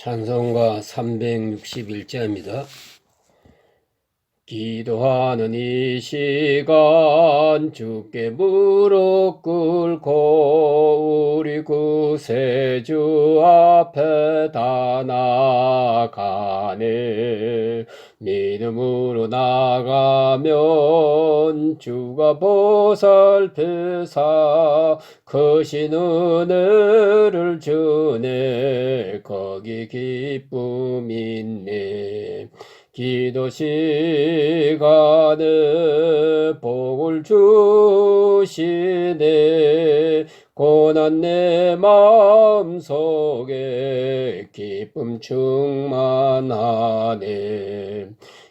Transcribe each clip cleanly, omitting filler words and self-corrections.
찬송가 361자입니다. 기도하는 이 시간 주께 무릎 꿇고 우리 구세주 앞에 다 나가네. 믿음으로 나가면 주가 보살펴사 크신 은혜를 주네. 거기 기쁨 있네. 기도 시간에 복을 주시네. 고난 내 마음속에 기쁨 충만하네.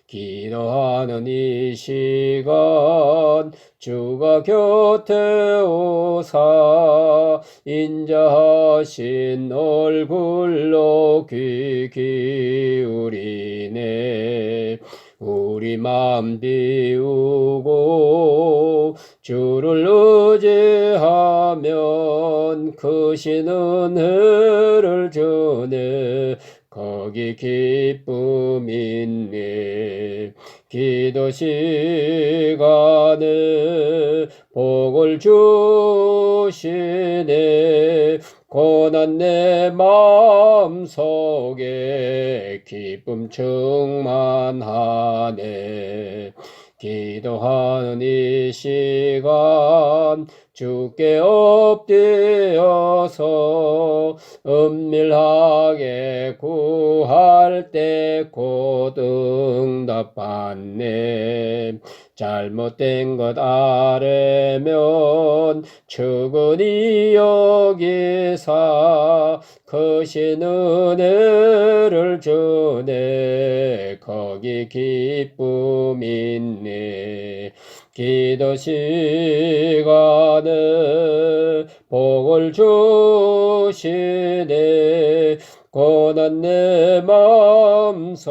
기도하는 이 시간 주가 곁에 오사 인자하신 얼굴로 귀 기울이네. 우리 마음 비우고 주를 의지하면 크신 은혜를 주네. 거기 기쁨 있네. 기도 시간에 복을 주시네. 고난 내 마음속에 기쁨 충만하네. 기도하는 이 시간 주께 엎드려서 은밀하게 구할 때 곧 응답받네. 잘못된 것 아뢰면 측은히 여기사 크신 은혜를 주네. 거기 기쁨 있네. 기도 시간에 복을 주시네. 고난 내 마음속에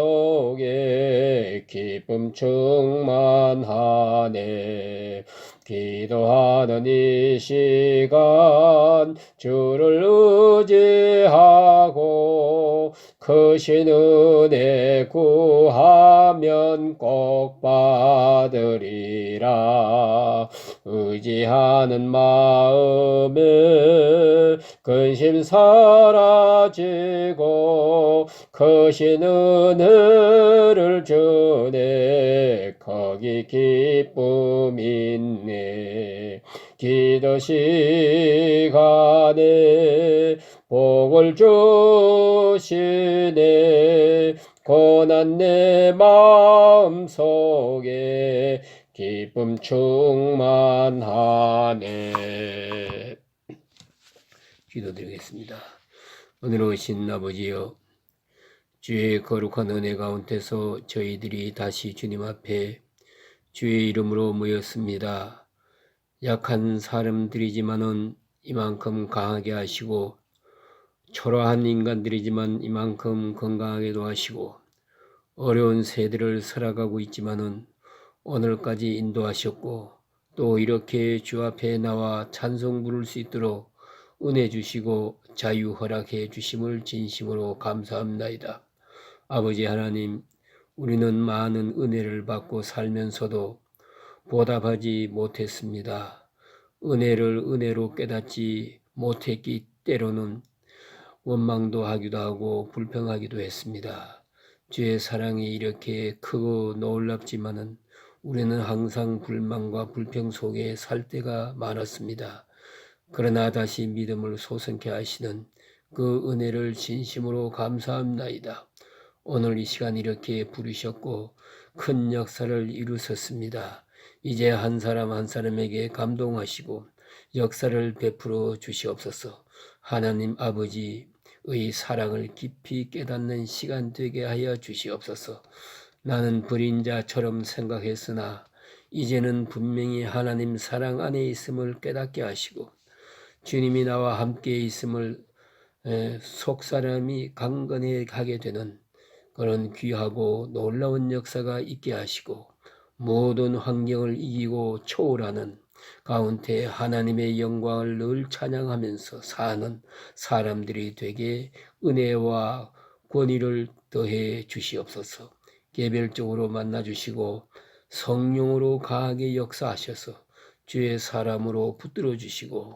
기쁨 충만하네. 기도하는 이 시간 주를 의지하고 크신 은혜 구하면 꼭 받으리라. 의지하는 마음에 근심 사라지고 크신 은혜를 주네. 거기 기쁨 있네. 기도 시간에 복을 주시네. 고난 내 마음속에 기쁨 충만하네. 기도드리겠습니다. 오늘 오신 아버지여, 주의 거룩한 은혜 가운데서 저희들이 다시 주님 앞에 주의 이름으로 모였습니다. 약한 사람들이지만은 이만큼 강하게 하시고, 초라한 인간들이지만 이만큼 건강하게도 하시고, 어려운 세대를 살아가고 있지만은 오늘까지 인도하셨고, 또 이렇게 주 앞에 나와 찬송 부를 수 있도록 은혜 주시고 자유 허락해 주심을 진심으로 감사합나이다. 아버지 하나님, 우리는 많은 은혜를 받고 살면서도 보답하지 못했습니다. 은혜를 은혜로 깨닫지 못했기 때로는 원망도 하기도 하고 불평하기도 했습니다. 주의 사랑이 이렇게 크고 놀랍지만은 우리는 항상 불만과 불평 속에 살 때가 많았습니다. 그러나 다시 믿음을 솟게 하시는 그 은혜를 진심으로 감사합나이다. 오늘 이 시간 이렇게 부르셨고 큰 역사를 이루셨습니다. 이제 한 사람 한 사람에게 감동하시고 역사를 베풀어 주시옵소서. 하나님 아버지의 사랑을 깊이 깨닫는 시간 되게 하여 주시옵소서. 나는 불인자처럼 생각했으나 이제는 분명히 하나님 사랑 안에 있음을 깨닫게 하시고 주님이 나와 함께 있음을 속사람이 강건하게 되는 그런 귀하고 놀라운 역사가 있게 하시고 모든 환경을 이기고 초월하는 가운데 하나님의 영광을 늘 찬양하면서 사는 사람들이 되게 은혜와 권위를 더해 주시옵소서. 개별적으로 만나 주시고 성령으로 강하게 역사하셔서 주의 사람으로 붙들어 주시고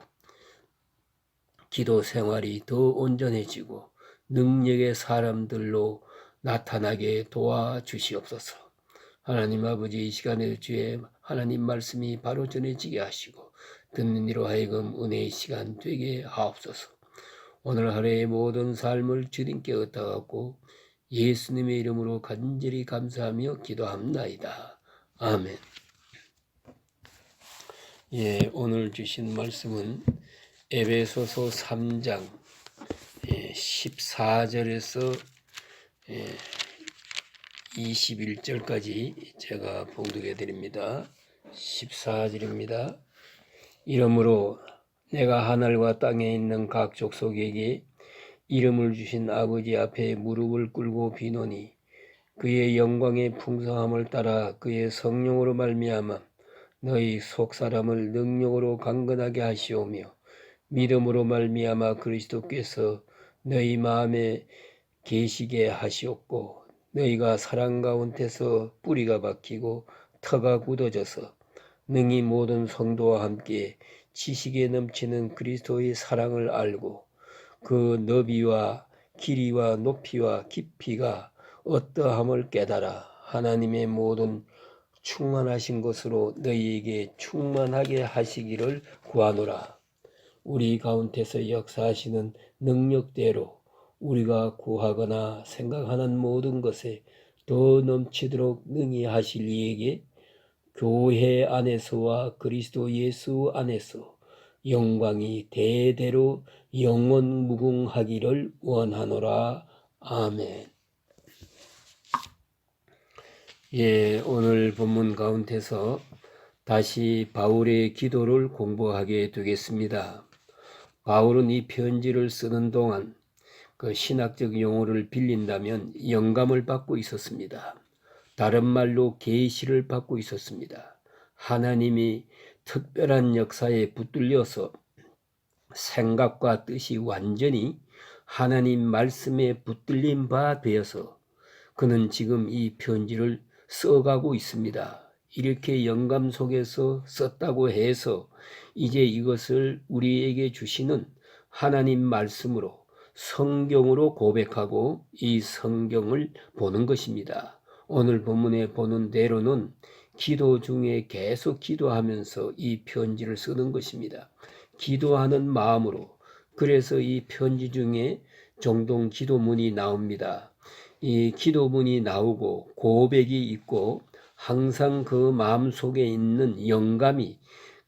기도 생활이 더 온전해지고 능력의 사람들로 나타나게 도와주시옵소서. 하나님 아버지, 이 시간에 주의 하나님 말씀이 바로 전해지게 하시고 듣는 이로 하여금 은혜의 시간 되게 하옵소서. 오늘 하루의 모든 삶을 주님께 얻어갖고 예수님의 이름으로 간절히 감사하며 기도합나이다. 아멘. 오늘 주신 말씀은 에베소서 3장 14절에서 21절까지 제가 봉독해 드립니다. 14절입니다. 이러므로 내가 하늘과 땅에 있는 각 족속에게 이름을 주신 아버지 앞에 무릎을 꿇고 비노니 그의 영광의 풍성함을 따라 그의 성령으로 말미암아 너희 속사람을 능력으로 강건하게 하시오며 믿음으로 말미암아 그리스도께서 너희 마음에 계시게 하시옵고 너희가 사랑 가운데서 뿌리가 박히고 터가 굳어져서 능히 모든 성도와 함께 지식에 넘치는 그리스도의 사랑을 알고 그 너비와 길이와 높이와 깊이가 어떠함을 깨달아 하나님의 모든 충만하신 것으로 너희에게 충만하게 하시기를 구하노라. 우리 가운데서 역사하시는 능력대로 우리가 구하거나 생각하는 모든 것에 더 넘치도록 능히 하실 이에게 교회 안에서와 그리스도 예수 안에서 영광이 대대로 영원무궁하기를 원하노라. 아멘. 오늘 본문 가운데서 다시 바울의 기도를 공부하게 되겠습니다. 바울은 이 편지를 쓰는 동안 그 신학적 용어를 빌린다면 영감을 받고 있었습니다. 다른 말로 계시를 받고 있었습니다. 하나님이 특별한 역사에 붙들려서 생각과 뜻이 완전히 하나님 말씀에 붙들린 바 되어서 그는 지금 이 편지를 써가고 있습니다. 이렇게 영감 속에서 썼다고 해서 이제 이것을 우리에게 주시는 하나님 말씀으로 성경으로 고백하고 이 성경을 보는 것입니다. 오늘 본문에 보는 대로는 기도 중에 계속 기도하면서 이 편지를 쓰는 것입니다. 기도하는 마음으로. 그래서 이 편지 중에 종종 기도문이 나옵니다. 이 기도문이 나오고 고백이 있고 항상 그 마음속에 있는 영감이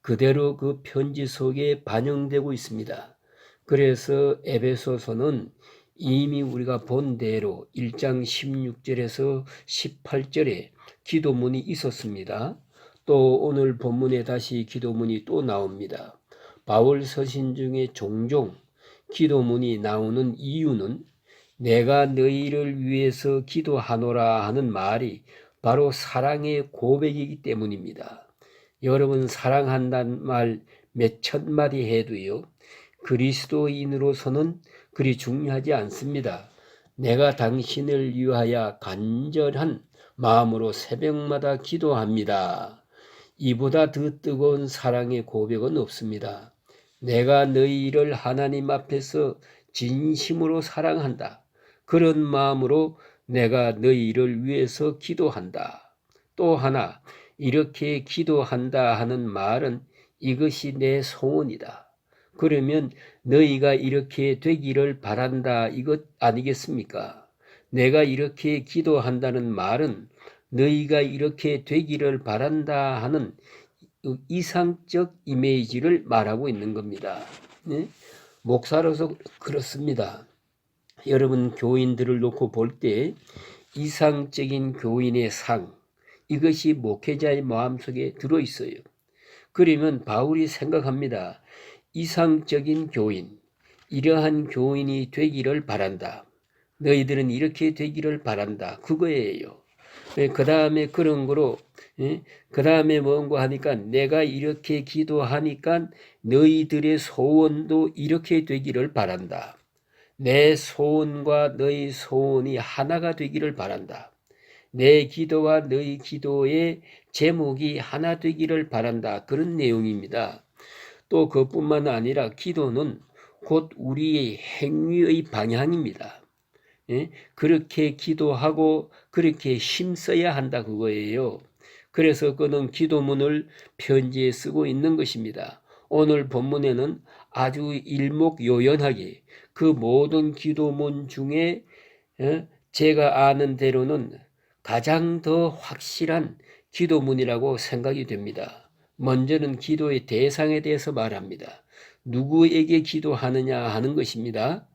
그대로 그 편지 속에 반영되고 있습니다. 그래서 에베소서는 이미 우리가 본 대로 1장 16절에서 18절에 기도문이 있었습니다. 또 오늘 본문에 다시 기도문이 또 나옵니다. 바울 서신 중에 종종 기도문이 나오는 이유는 내가 너희를 위해서 기도하노라 하는 말이 바로 사랑의 고백이기 때문입니다. 여러분, 사랑한다는 말 몇천 마디 해도요, 그리스도인으로서는 그리 중요하지 않습니다. 내가 당신을 위하여 간절한 마음으로 새벽마다 기도합니다. 이보다 더 뜨거운 사랑의 고백은 없습니다. 내가 너희를 하나님 앞에서 진심으로 사랑한다. 그런 마음으로 내가 너희를 위해서 기도한다. 또 하나, 이렇게 기도한다 하는 말은 이것이 내 소원이다. 그러면 너희가 이렇게 되기를 바란다, 이것 아니겠습니까? 내가 이렇게 기도한다는 말은 너희가 이렇게 되기를 바란다 하는 이상적 이미지를 말하고 있는 겁니다. 목사로서 그렇습니다. 여러분, 교인들을 놓고 볼 때 이상적인 교인의 상, 이것이 목회자의 마음속에 들어있어요. 그러면 바울이 생각합니다. 이상적인 교인, 이러한 교인이 되기를 바란다. 너희들은 이렇게 되기를 바란다. 그거예요. 그 다음에 그런 거로, 그 다음에 뭔가 하니까 내가 이렇게 기도하니까 너희들의 소원도 이렇게 되기를 바란다. 내 소원과 너희 소원이 하나가 되기를 바란다. 내 기도와 너희 기도의 제목이 하나 되기를 바란다. 그런 내용입니다. 또 그뿐만 아니라 기도는 곧 우리의 행위의 방향입니다. 예? 그렇게 기도하고 그렇게 힘써야 한다 그거예요. 그래서 그는 기도문을 편지에 쓰고 있는 것입니다. 오늘 본문에는 아주 일목요연하게 그 모든 기도문 중에 제가 아는 대로는 가장 더 확실한 기도문이라고 생각이 됩니다. 먼저는 기도의 대상에 대해서 말합니다. 누구에게 기도하느냐 하는 것입니다.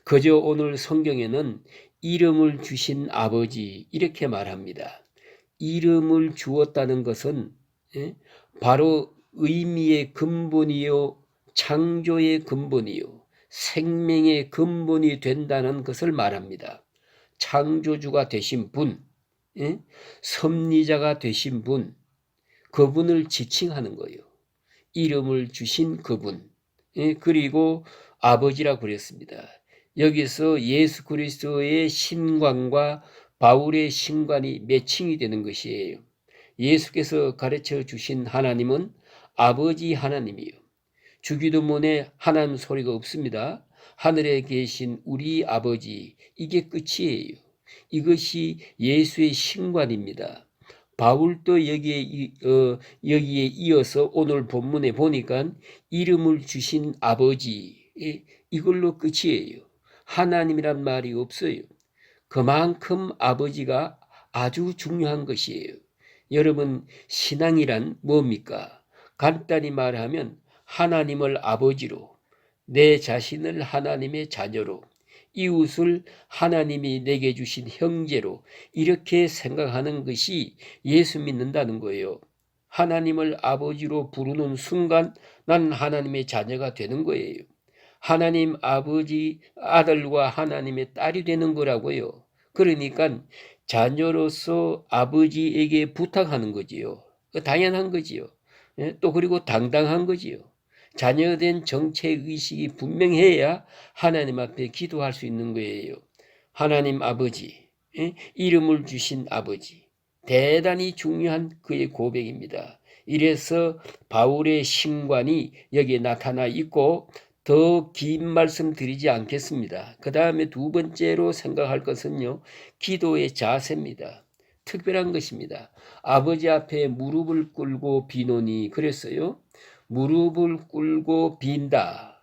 그저 오늘 성경에는 이름을 주신 아버지 이렇게 말합니다. 이름을 주었다는 것은 바로 의미의 근본이요 창조의 근본이요 생명의 근본이 된다는 것을 말합니다. 창조주가 되신 분, 섭리자가 되신 분, 그분을 지칭하는 거예요. 이름을 주신 그분, 그리고 아버지라고 그랬습니다. 여기서 예수 그리스도의 신관과 바울의 신관이 매칭이 되는 것이에요. 예수께서 가르쳐 주신 하나님은 아버지 하나님이요. 주기도문에 하나님 소리가 없습니다. 하늘에 계신 우리 아버지, 이게 끝이에요. 이것이 예수의 신관입니다. 바울도 여기에 이어서 오늘 본문에 보니까 이름을 주신 아버지, 이걸로 끝이에요. 하나님이란 말이 없어요. 그만큼 아버지가 아주 중요한 것이에요. 여러분, 신앙이란 뭡니까? 간단히 말하면 하나님을 아버지로, 내 자신을 하나님의 자녀로, 이웃을 하나님이 내게 주신 형제로 이렇게 생각하는 것이 예수 믿는다는 거예요. 하나님을 아버지로 부르는 순간 난 하나님의 자녀가 되는 거예요. 하나님 아버지 아들과 하나님의 딸이 되는 거라고요. 그러니까 자녀로서 아버지에게 부탁하는 거지요. 당연한 거지요. 또 그리고 당당한 거지요. 자녀된 정체의식이 분명해야 하나님 앞에 기도할 수 있는 거예요. 하나님 아버지, 이름을 주신 아버지, 대단히 중요한 그의 고백입니다. 이래서 바울의 신관이 여기에 나타나 있고 더 긴 말씀 드리지 않겠습니다. 그 다음에 두 번째로 생각할 것은요, 기도의 자세입니다. 특별한 것입니다. 아버지 앞에 무릎을 꿇고 비노니 그랬어요. 무릎을 꿇고 빈다.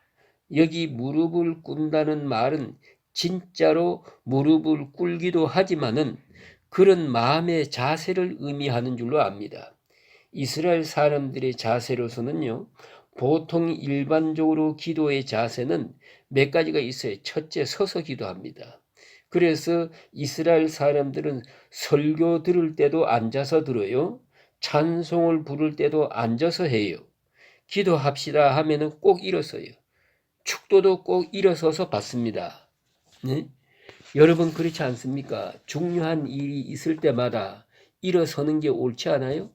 여기 무릎을 꿇는다는 말은 진짜로 무릎을 꿇기도 하지만은 그런 마음의 자세를 의미하는 줄로 압니다. 이스라엘 사람들의 자세로서는요, 보통 일반적으로 기도의 자세는 몇 가지가 있어요. 첫째, 서서 기도합니다. 그래서 이스라엘 사람들은 설교 들을 때도 앉아서 들어요. 찬송을 부를 때도 앉아서 해요. 기도합시다 하면은 꼭 일어서요. 축도도 꼭 일어서서 받습니다. 네? 여러분 그렇지 않습니까? 중요한 일이 있을 때마다 일어서는 게 옳지 않아요?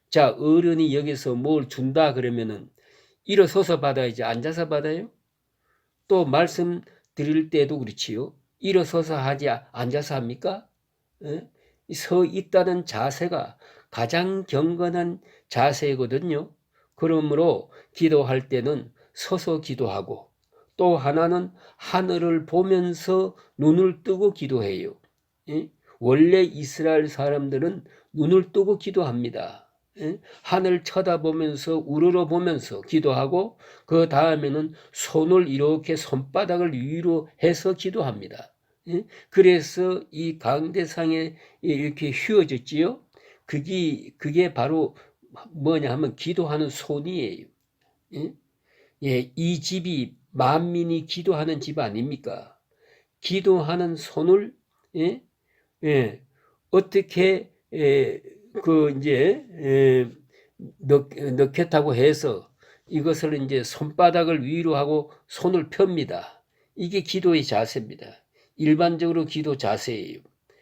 자, 어른이 여기서 뭘 준다 그러면은 일어서서 받아야지 앉아서 받아요? 또 말씀 드릴 때도 그렇지요. 일어서서 하지 앉아서 합니까? 서 있다는 자세가 가장 경건한 자세거든요. 그러므로 기도할 때는 서서 기도하고 또 하나는 하늘을 보면서 눈을 뜨고 기도해요. 원래 이스라엘 사람들은 눈을 뜨고 기도합니다. 하늘 쳐다보면서 우러러보면서 기도하고 그 다음에는 손을 이렇게 손바닥을 위로 해서 기도합니다. 그래서 이 강대상에 이렇게 휘어졌지요. 그게 바로 뭐냐 하면 기도하는 손이에요. 이 집이 만민이 기도하는 집 아닙니까? 기도하는 손을 어떻게 넣겠다고 해서 이것을 이제 손바닥을 위로 하고 손을 펴니다. 이게 기도의 자세입니다. 일반적으로 기도 자세예요.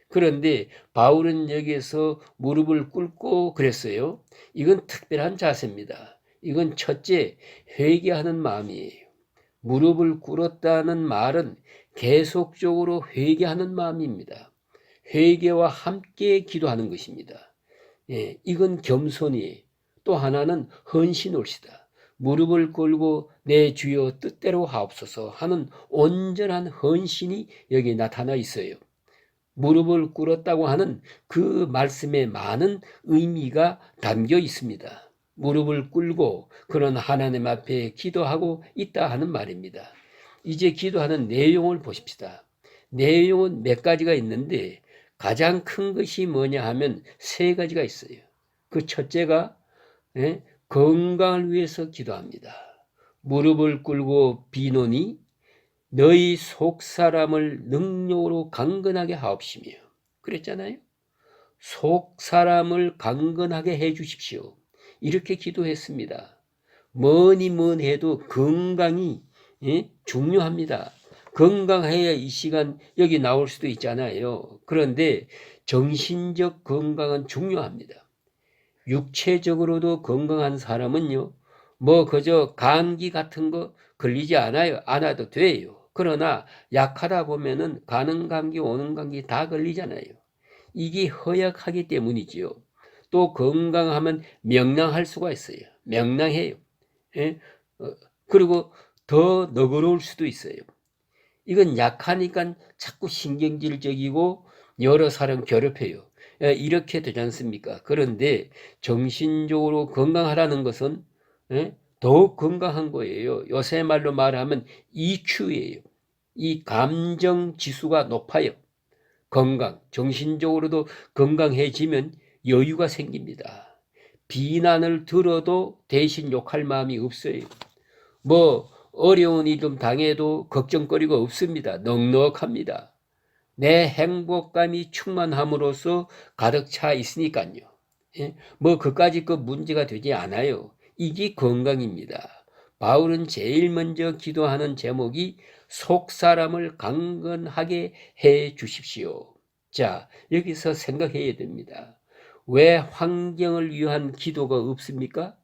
그런데 바울은 여기에서 무릎을 꿇고 그랬어요. 이건 특별한 자세입니다. 이건 첫째, 회개하는 마음이에요. 무릎을 꿇었다는 말은 계속적으로 회개하는 마음입니다. 회개와 함께 기도하는 것입니다. 예, 이건 겸손이에요. 또 하나는 헌신올시다. 무릎을 꿇고 내 주여 뜻대로 하옵소서 하는 온전한 헌신이 여기 나타나 있어요. 무릎을 꿇었다고 하는 그 말씀에 많은 의미가 담겨 있습니다. 무릎을 꿇고 그런 하나님 앞에 기도하고 있다 하는 말입니다. 이제 기도하는 내용을 보십시다. 내용은 몇 가지가 있는데 가장 큰 것이 뭐냐 하면 세 가지가 있어요. 그 첫째가 건강을 위해서 기도합니다. 무릎을 꿇고 비노니 너희 속사람을 능력으로 강건하게 하옵시며, 그랬잖아요. 속사람을 강건하게 해 주십시오. 이렇게 기도했습니다. 뭐니 해도 건강이 중요합니다. 건강해야 이 시간 여기 나올 수도 있잖아요. 그런데 정신적 건강은 중요합니다. 육체적으로도 건강한 사람은요, 뭐 그저 감기 같은 거 걸리지 않아도 돼요. 그러나 약하다 보면은 가는 감기 오는 감기 다 걸리잖아요. 이게 허약하기 때문이지요. 또 건강하면 명랑할 수가 있어요. 명랑해요. 예? 그리고 더 너그러울 수도 있어요. 이건 약하니까 자꾸 신경질적이고 여러 사람 괴롭혀요. 이렇게 되지 않습니까? 그런데 정신적으로 건강하라는 것은 더욱 건강한 거예요. 요새 말로 말하면 EQ예요. 이 감정 지수가 높아요. 건강, 정신적으로도 건강해지면 여유가 생깁니다. 비난을 들어도 대신 욕할 마음이 없어요. 뭐 어려운 일 좀 당해도 걱정거리가 없습니다. 넉넉합니다. 내 행복감이 충만함으로써 가득 차 있으니까요. 뭐 그까짓 그 문제가 되지 않아요. 이게 건강입니다. 바울은 제일 먼저 기도하는 제목이 속사람을 강건하게 해 주십시오. 자, 여기서 생각해야 됩니다. 왜 환경을 위한 기도가 없습니까?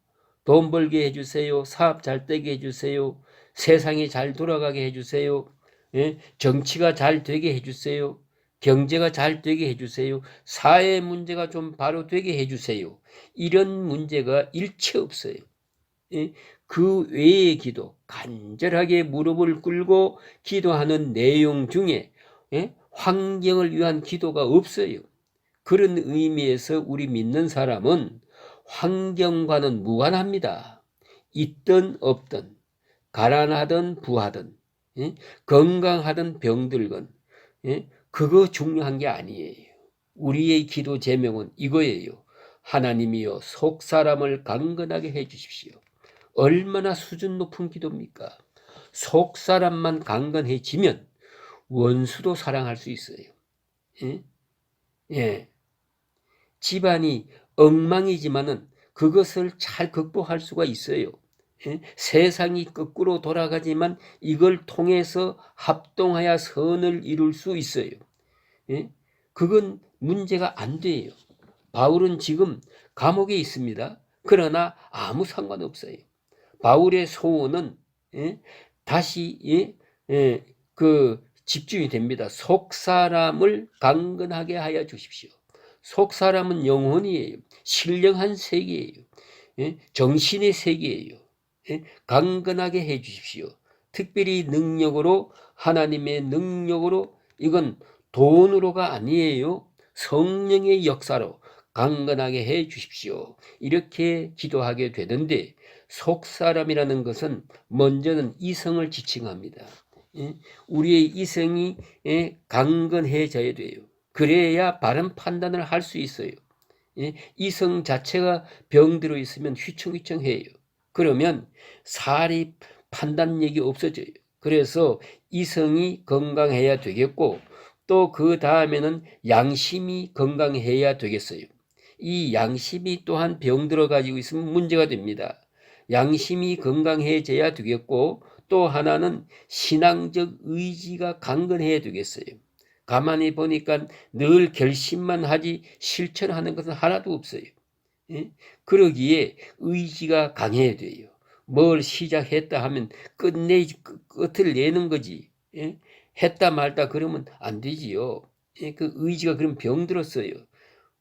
돈 벌게 해주세요. 사업 잘 되게 해주세요. 세상이 잘 돌아가게 해주세요. 정치가 잘 되게 해주세요. 경제가 잘 되게 해주세요. 사회 문제가 좀 바로 되게 해주세요. 이런 문제가 일체 없어요. 그 외의 기도, 간절하게 무릎을 꿇고 기도하는 내용 중에 환경을 위한 기도가 없어요. 그런 의미에서 우리 믿는 사람은 환경과는 무관합니다. 있든 없든, 가난하든 부하든, 건강하든 병들건, 그거 중요한 게 아니에요. 우리의 기도 제명은 이거예요. 하나님이여 속사람을 강건하게 해 주십시오. 얼마나 수준 높은 기도입니까? 속사람만 강건해지면 원수도 사랑할 수 있어요. 예. 집안이 엉망이지만은 그것을 잘 극복할 수가 있어요. 세상이 거꾸로 돌아가지만 이걸 통해서 합동하여 선을 이룰 수 있어요. 그건 문제가 안 돼요. 바울은 지금 감옥에 있습니다. 그러나 아무 상관없어요. 바울의 소원은 다시 그 집중이 됩니다. 속사람을 강건하게 하여 주십시오. 속사람은 영혼이에요. 신령한 세계예요. 정신의 세계예요. 강건하게 해 주십시오. 특별히 능력으로, 하나님의 능력으로, 이건 돈으로가 아니에요. 성령의 역사로 강건하게 해 주십시오. 이렇게 기도하게 되는데, 속사람이라는 것은 먼저는 이성을 지칭합니다. 우리의 이성이 강건해져야 돼요. 그래야 바른 판단을 할 수 있어요. 이성 자체가 병들어 있으면 휘청휘청해요. 그러면 사리 판단력이 없어져요. 그래서 이성이 건강해야 되겠고, 또 그 다음에는 양심이 건강해야 되겠어요. 이 양심이 또한 병들어 가지고 있으면 문제가 됩니다. 양심이 건강해져야 되겠고, 또 하나는 신앙적 의지가 강건해야 되겠어요. 가만히 보니까 늘 결심만 하지 실천하는 것은 하나도 없어요. 그러기에 의지가 강해야 돼요. 뭘 시작했다 하면 끝을 내는 거지. 예? 했다 말다 그러면 안 되지요. 예? 그 의지가 그럼 병들었어요.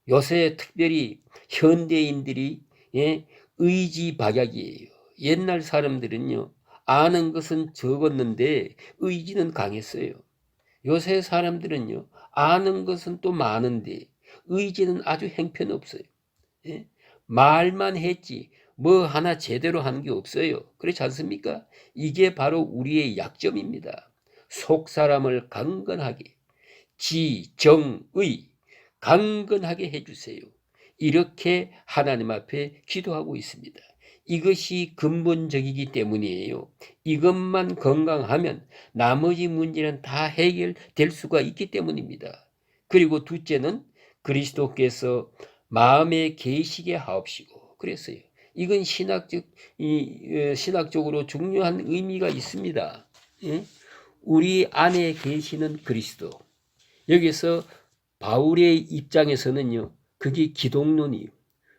요새 특별히 현대인들이 예? 의지 박약이에요. 옛날 사람들은요, 아는 것은 적었는데 의지는 강했어요. 요새 사람들은요, 아는 것은 또 많은데 의지는 아주 형편없어요. 예? 말만 했지 뭐 하나 제대로 하는 게 없어요. 그렇지 않습니까? 이게 바로 우리의 약점입니다. 속 사람을 강건하게, 지정의 강건하게 해주세요. 이렇게 하나님 앞에 기도하고 있습니다. 이것이 근본적이기 때문이에요. 이것만 건강하면 나머지 문제는 다 해결될 수가 있기 때문입니다. 그리고 둘째는 그리스도께서 마음에 계시게 하옵시고 그랬어요. 이건 신학적으로 중요한 의미가 있습니다. 예? 우리 안에 계시는 그리스도. 여기서 바울의 입장에서는요, 그게 기독론이에요.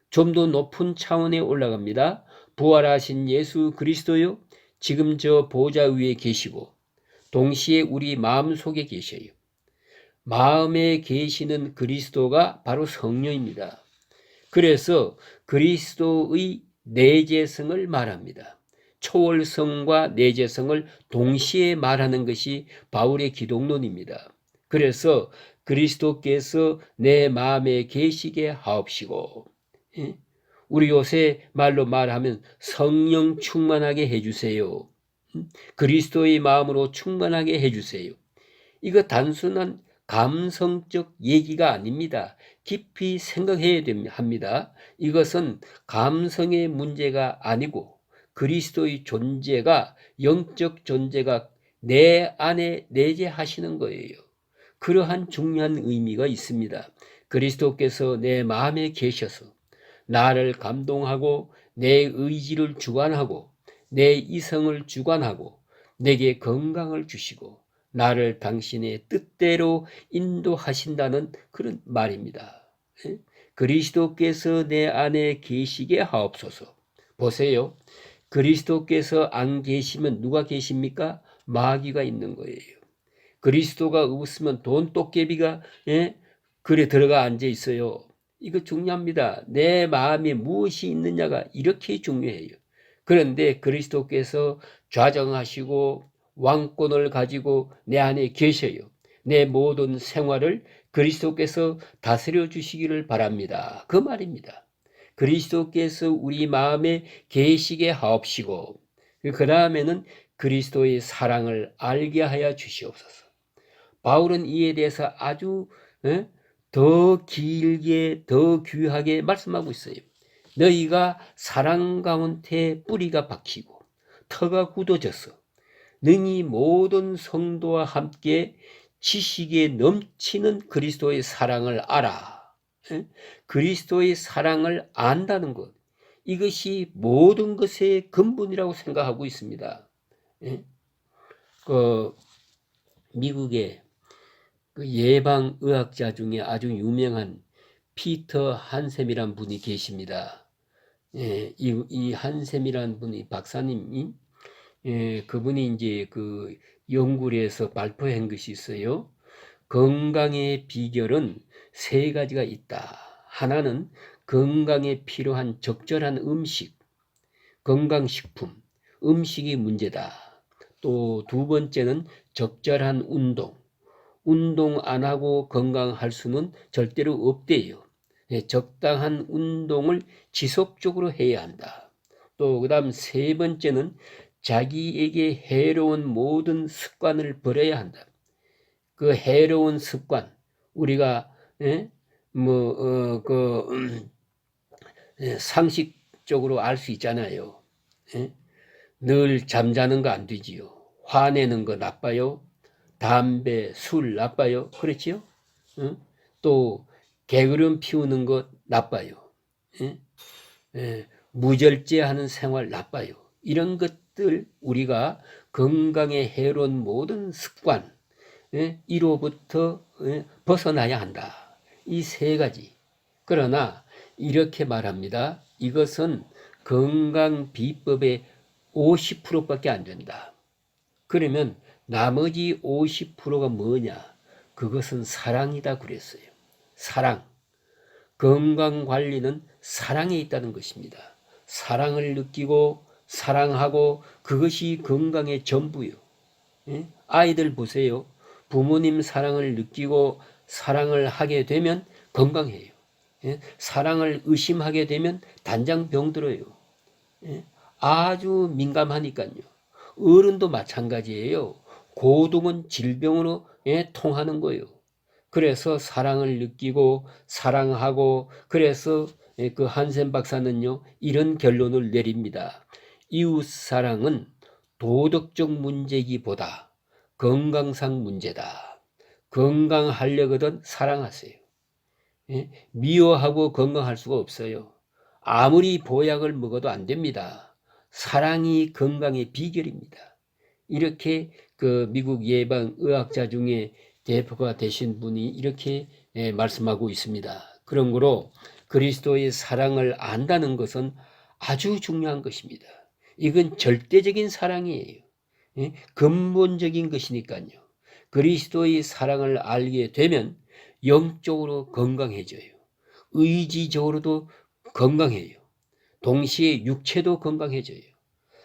좀 더 높은 차원에 올라갑니다. 부활하신 예수 그리스도요, 지금 저 보좌 위에 계시고, 동시에 우리 마음 속에 계셔요. 마음에 계시는 그리스도가 바로 성령입니다. 그래서 그리스도의 내재성을 말합니다. 초월성과 내재성을 동시에 말하는 것이 바울의 기독론입니다. 그래서 그리스도께서 내 마음에 계시게 하옵시고, 우리 요새 말로 말하면 성령 충만하게 해주세요. 그리스도의 마음으로 충만하게 해주세요. 이거 단순한 감성적 얘기가 아닙니다. 깊이 생각해야 합니다. 이것은 감성의 문제가 아니고 그리스도의 존재가, 영적 존재가 내 안에 내재하시는 거예요. 그러한 중요한 의미가 있습니다. 그리스도께서 내 마음에 계셔서 나를 감동하고 내 의지를 주관하고 내 이성을 주관하고 내게 건강을 주시고 나를 당신의 뜻대로 인도하신다는 그런 말입니다. 그리스도께서 내 안에 계시게 하옵소서. 보세요. 그리스도께서 안 계시면 누가 계십니까? 마귀가 있는 거예요. 그리스도가 없으면 돈 도깨비가 그래 들어가 앉아 있어요. 이거 중요합니다. 내 마음에 무엇이 있느냐가 이렇게 중요해요. 그런데 그리스도께서 좌정하시고 왕권을 가지고 내 안에 계셔요. 내 모든 생활을 그리스도께서 다스려 주시기를 바랍니다. 그 말입니다. 그리스도께서 우리 마음에 계시게 하옵시고 그 다음에는 그리스도의 사랑을 알게 하여 주시옵소서. 바울은 이에 대해서 아주 더 길게 더 귀하게 말씀하고 있어요. 너희가 사랑 가운데 뿌리가 박히고 터가 굳어져서 능히 모든 성도와 함께 지식에 넘치는 그리스도의 사랑을 알아. 그리스도의 사랑을 안다는 것. 이것이 모든 것의 근본이라고 생각하고 있습니다. 미국의 그 예방의학자 중에 아주 유명한 피터 한셈이란 분이 계십니다. 이 한셈이란 분이 박사님이 그분이 이제 그 연구를 해서 발표한 것이 있어요. 건강의 비결은 세 가지가 있다. 하나는 건강에 필요한 적절한 음식, 건강식품, 음식이 문제다. 또 두 번째는 적절한 운동 안 하고 건강할 수는 절대로 없대요. 적당한 운동을 지속적으로 해야 한다. 또 그다음 세 번째는 자기에게 해로운 모든 습관을 버려야 한다. 그 해로운 습관 우리가 상식적으로 알 수 있잖아요. 늘 잠자는 거 안 되지요. 화내는 거 나빠요. 담배, 술 나빠요. 그렇지요? 또 게으름 피우는 것 나빠요. 무절제하는 생활 나빠요. 이런 것들 우리가 건강에 해로운 모든 습관 이로부터 벗어나야 한다. 이 세 가지. 그러나 이렇게 말합니다. 이것은 건강 비법의 50%밖에 안 된다. 그러면 나머지 50%가 뭐냐? 그것은 사랑이다 그랬어요. 사랑. 건강관리는 사랑에 있다는 것입니다. 사랑을 느끼고 사랑하고 그것이 건강의 전부요. 예? 아이들 보세요. 부모님 사랑을 느끼고 사랑을 하게 되면 건강해요. 예? 사랑을 의심하게 되면 단장 병들어요. 예? 아주 민감하니까요. 어른도 마찬가지예요. 고통은 질병으로 통하는 거예요. 그래서 사랑을 느끼고 사랑하고 그래서 그 한센 박사는요 이런 결론을 내립니다. 이웃 사랑은 도덕적 문제기보다 건강상 문제다. 건강하려거든 사랑하세요. 예? 미워하고 건강할 수가 없어요. 아무리 보약을 먹어도 안 됩니다. 사랑이 건강의 비결입니다. 이렇게 그 미국 예방의학자 중에 대표가 되신 분이 이렇게 말씀하고 있습니다. 그러므로 그리스도의 사랑을 안다는 것은 아주 중요한 것입니다. 이건 절대적인 사랑이에요. 예? 근본적인 것이니까요. 그리스도의 사랑을 알게 되면 영적으로 건강해져요. 의지적으로도 건강해요. 동시에 육체도 건강해져요.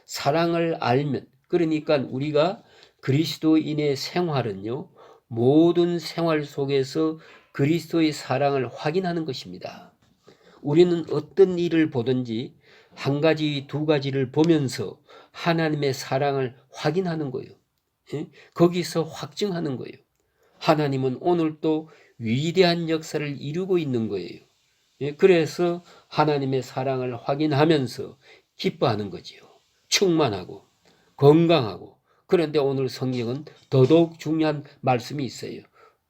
사랑을 알면 그러니까 우리가 그리스도인의 생활은요. 모든 생활 속에서 그리스도의 사랑을 확인하는 것입니다. 우리는 어떤 일을 보든지 한 가지, 두 가지를 보면서 하나님의 사랑을 확인하는 거예요. 예? 거기서 확증하는 거예요. 하나님은 오늘도 위대한 역사를 이루고 있는 거예요. 예? 그래서 하나님의 사랑을 확인하면서 기뻐하는 거지요. 충만하고 건강하고. 그런데 오늘 성경은 더더욱 중요한 말씀이 있어요.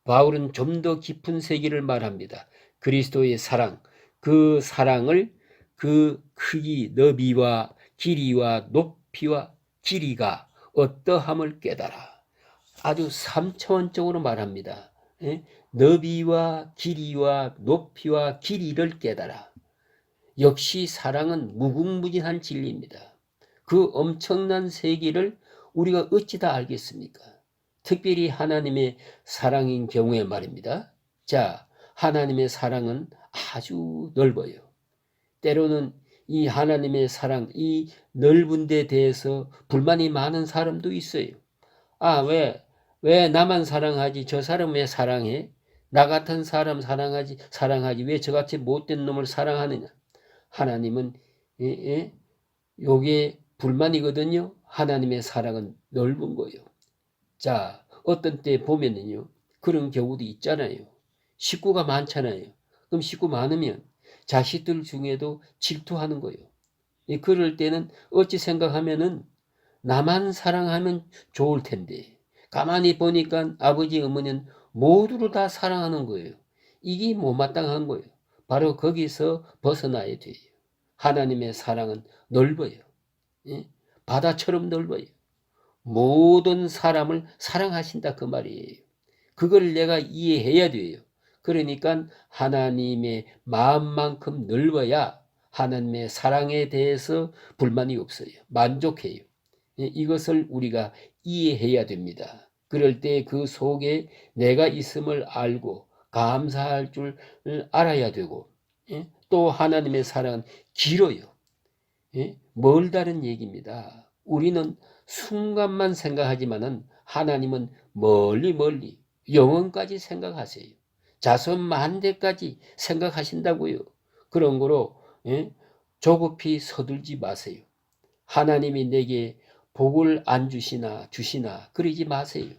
바울은 좀 더 깊은 세계를 말합니다. 그리스도의 사랑, 그 사랑을 그 크기, 너비와 길이와 높이와 길이가 어떠함을 깨달아. 아주 3차원적으로 말합니다. 예? 너비와 길이와 높이와 길이를 깨달아. 역시 사랑은 무궁무진한 진리입니다. 그 엄청난 세계를 우리가 어찌 다 알겠습니까? 특별히 하나님의 사랑인 경우에 말입니다. 자, 하나님의 사랑은 아주 넓어요. 때로는 이 하나님의 사랑, 이 넓은 데 대해서 불만이 많은 사람도 있어요. 아, 왜 나만 사랑하지? 저 사람 왜 사랑해? 나 같은 사람 사랑하지. 왜 저같이 못된 놈을 사랑하느냐? 하나님은, 요게 불만이거든요. 하나님의 사랑은 넓은 거예요. 자, 어떤 때 보면은요, 그런 경우도 있잖아요. 식구가 많잖아요. 그럼 식구 많으면 자식들 중에도 질투하는 거예요. 그럴 때는 어찌 생각하면은 나만 사랑하면 좋을 텐데 가만히 보니까 아버지 어머니는 모두를 다 사랑하는 거예요. 이게 못마땅한 거예요. 바로 거기서 벗어나야 돼요. 하나님의 사랑은 넓어요. 예? 바다처럼 넓어요. 모든 사람을 사랑하신다 그 말이에요. 그걸 내가 이해해야 돼요. 그러니까 하나님의 마음만큼 넓어야 하나님의 사랑에 대해서 불만이 없어요. 만족해요. 이것을 우리가 이해해야 됩니다. 그럴 때 그 속에 내가 있음을 알고 감사할 줄 알아야 되고 또 하나님의 사랑은 길어요. 멀다는 얘기입니다. 우리는 순간만 생각하지만은 하나님은 멀리 영원까지 생각하세요. 자손 만대까지 생각하신다고요. 그런 거로 조급히 서둘지 마세요. 하나님이 내게 복을 안 주시나 그러지 마세요.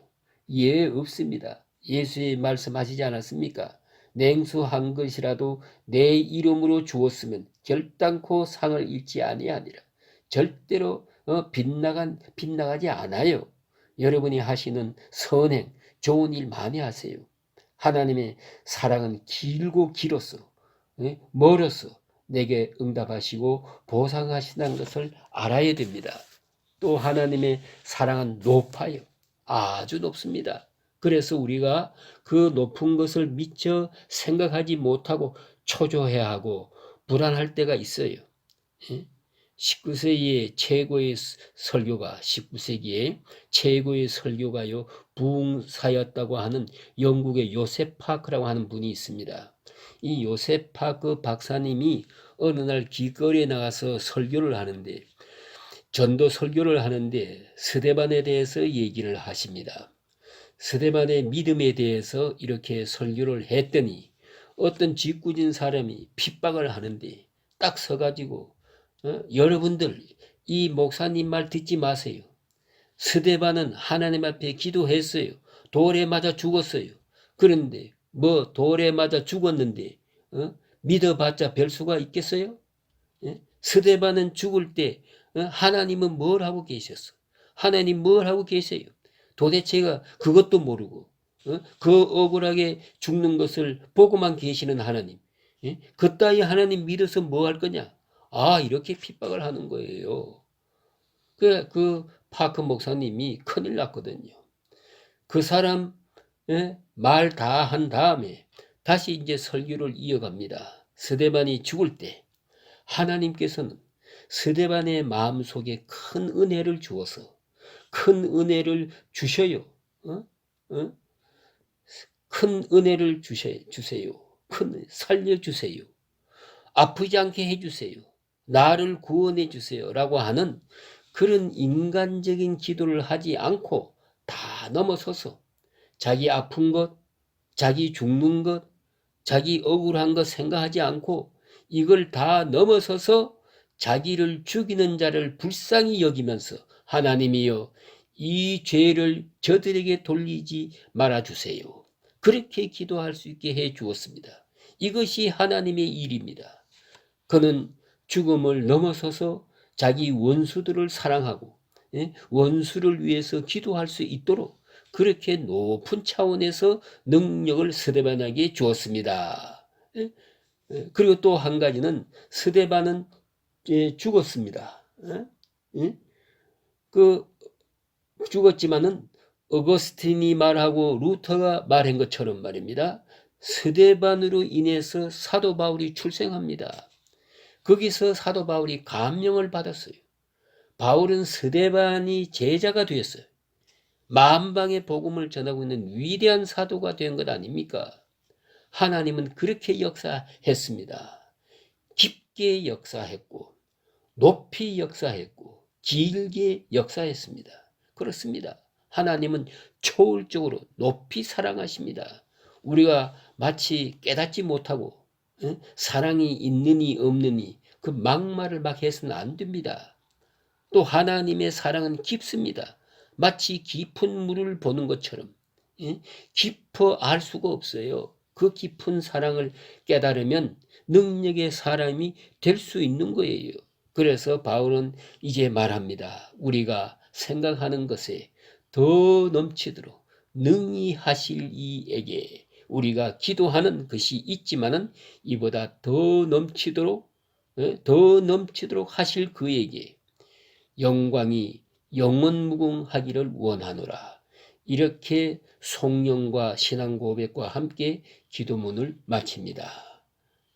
예, 없습니다. 예수의 말씀하시지 않았습니까? 냉수 한 것이라도 내 이름으로 주었으면 결단코 상을 잃지 아니하니라. 절대로 빗나가지 않아요. 여러분이 하시는 선행, 좋은 일 많이 하세요. 하나님의 사랑은 길고 길었어. 멀었어. 내게 응답하시고 보상하시는 것을 알아야 됩니다. 또 하나님의 사랑은 높아요. 아주 높습니다. 그래서 우리가 그 높은 것을 미처 생각하지 못하고 초조해하고 불안할 때가 있어요. 19세기의 최고의 설교가 19세기의 최고의 설교가요 부흥사였다고 하는 영국의 요셉 파크라고 하는 분이 있습니다. 이 요셉 파크 박사님이 어느 날 길거리에 나가서 설교를 하는데 전도 설교를 하는데 스데반에 대해서 얘기를 하십니다. 스데반의 믿음에 대해서 이렇게 설교를 했더니 어떤 짓궂은 사람이 핍박을 하는데 딱 서가지고 여러분들 이 목사님 말 듣지 마세요. 스데반은 하나님 앞에 기도했어요. 돌에 맞아 죽었어요. 그런데 뭐 돌에 맞아 죽었는데 믿어봤자 별 수가 있겠어요? 스데반은 죽을 때 하나님은 뭘 하고 계셨어? 하나님 뭘 하고 계세요? 도대체가 그것도 모르고 그 억울하게 죽는 것을 보고만 계시는 하나님. 그따위 하나님 믿어서 뭐 할 거냐? 아, 이렇게 핍박을 하는 거예요. 그 파크 목사님이 큰일 났거든요. 그 사람 말 다 한 다음에 다시 이제 설교를 이어갑니다. 스데반이 죽을 때 하나님께서는 스데반의 마음속에 큰 은혜를 주어서 큰 은혜를 주셔요. 큰 은혜를 주세요. 큰 살려주세요. 아프지 않게 해주세요. 나를 구원해 주세요. 라고 하는 그런 인간적인 기도를 하지 않고 다 넘어서서 자기 아픈 것, 자기 죽는 것, 자기 억울한 것 생각하지 않고 이걸 다 넘어서서 자기를 죽이는 자를 불쌍히 여기면서 하나님이여 이 죄를 저들에게 돌리지 말아주세요. 그렇게 기도할 수 있게 해 주었습니다. 이것이 하나님의 일입니다. 그는 죽음을 넘어서서 자기 원수들을 사랑하고 원수를 위해서 기도할 수 있도록 그렇게 높은 차원에서 능력을 스데반에게 주었습니다. 그리고 또 한 가지는 스데반은 죽었습니다. 죽었지만은 어거스틴이 말하고 루터가 말한 것처럼 말입니다. 스데반으로 인해서 사도 바울이 출생합니다. 거기서 사도 바울이 감명을 받았어요. 바울은 스데반이 제자가 되었어요. 만방의 복음을 전하고 있는 위대한 사도가 된 것 아닙니까? 하나님은 그렇게 역사했습니다. 깊게 역사했고 높이 역사했고 길게 역사했습니다. 그렇습니다. 하나님은 초월적으로 높이 사랑하십니다. 우리가 마치 깨닫지 못하고 사랑이 있느니 없느니 그 막말을 막 해서는 안 됩니다. 또 하나님의 사랑은 깊습니다. 마치 깊은 물을 보는 것처럼 깊어 알 수가 없어요. 그 깊은 사랑을 깨달으면 능력의 사람이 될 수 있는 거예요. 그래서 바울은 이제 말합니다. 우리가 생각하는 것에 더 넘치도록 능히 하실 이에게 우리가 기도하는 것이 있지만은 이보다 더 넘치도록 하실 그에게 영광이 영원무궁하기를 원하노라. 이렇게 송영과 신앙 고백과 함께 기도문을 마칩니다.